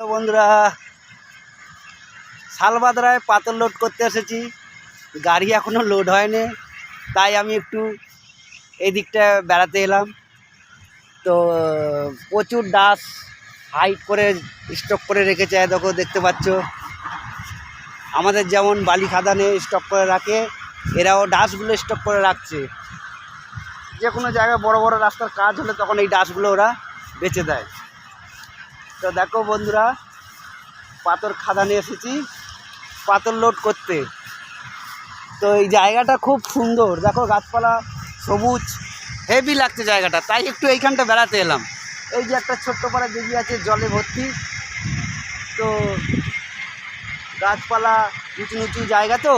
বন্ধুরা, শালবাদরায় পাথর লোড করতে এসেছি। গাড়ি এখনও লোড হয়নি, তাই আমি একটু এই দিকটা বেড়াতে এলাম। তো প্রচুর ডাস হাইট করে স্টক করে রেখেছে, দেখো দেখতে পাচ্ছ। আমাদের যেমন বালি খাদানে স্টক করে রাখে, এরাও ডাসগুলো স্টক করে রাখছে। যে কোনো জায়গায় বড় বড় রাস্তার কাজ হলে তখন এই ডাসগুলো ওরা বেচে দেয়। তো দেখো বন্ধুরা, পাথর খাদানে এসেছি পাথর লোড করতে। তো এই জায়গাটা খুব সুন্দর, দেখো গাছপালা সবুজ, হেভি লাগছে জায়গাটা, তাই একটু এইখানটা বেড়াতে এলাম। এই যে একটা ছোট্ট পাড়া দিঘি আছে, জলে ভর্তি। তো গাছপালা, উঁচু উঁচু জায়গা, তো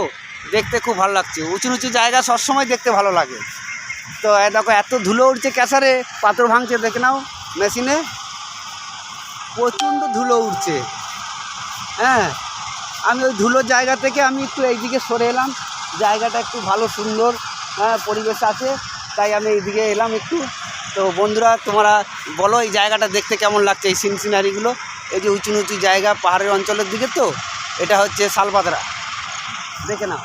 দেখতে খুব ভালো লাগছে। উঁচু উঁচু জায়গা সবসময় দেখতে ভালো লাগে। তো দেখো এত ধুলো উঠছে ক্যাসারে, পাথর ভাঙছে, দেখে নাও মেশিনে প্রচণ্ড ধুলো উঠছে। হ্যাঁ, আমি ওই ধুলোর জায়গা থেকে আমি একটু এইদিকে সরে এলাম। জায়গাটা একটু ভালো সুন্দর, হ্যাঁ পরিবেশ আছে, তাই আমি এইদিকে এলাম একটু। তো বন্ধুরা, তোমরা বলো এই জায়গাটা দেখতে কেমন লাগছে, এই সিনারিগুলো। এই যে উঁচু উঁচু জায়গা পাহাড়ের অঞ্চলের দিকে, তো এটা হচ্ছে শালবাদরা, দেখে নাও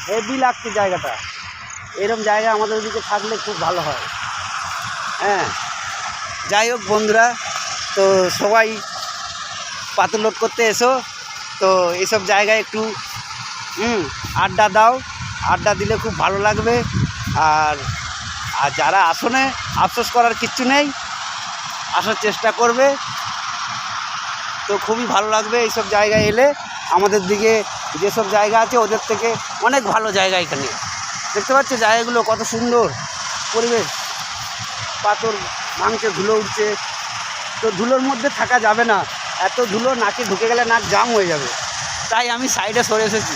হেভি লাগছে জায়গাটা। এরকম জায়গা আমাদের ওদিকে থাকলে খুব ভালো হয়। হ্যাঁ, যাই হোক বন্ধুরা, তো সবাই পাথর লোড করতে এসো। তো এইসব জায়গায় একটু আড্ডা দাও, আড্ডা দিলে খুব ভালো লাগবে। আর যারা আসনে আফসোস করার কিচ্ছু নেই, আসার চেষ্টা করবে, তো খুবই ভালো লাগবে এইসব জায়গায় এলে। আমাদের দিকে যেসব জায়গা আছে ওদের থেকে অনেক ভালো জায়গা এখানে। দেখতে পাচ্ছ জায়গাগুলো কত সুন্দর পরিবেশ, পাথর ভাঙছে, ধুলো উঠছে। তো ধুলোর মধ্যে থাকা যাবে না, এত ধুলো, নাকে ঢুকে গেলে নাক জাম হয়ে যাবে, তাই আমি সাইডে সরে এসেছি।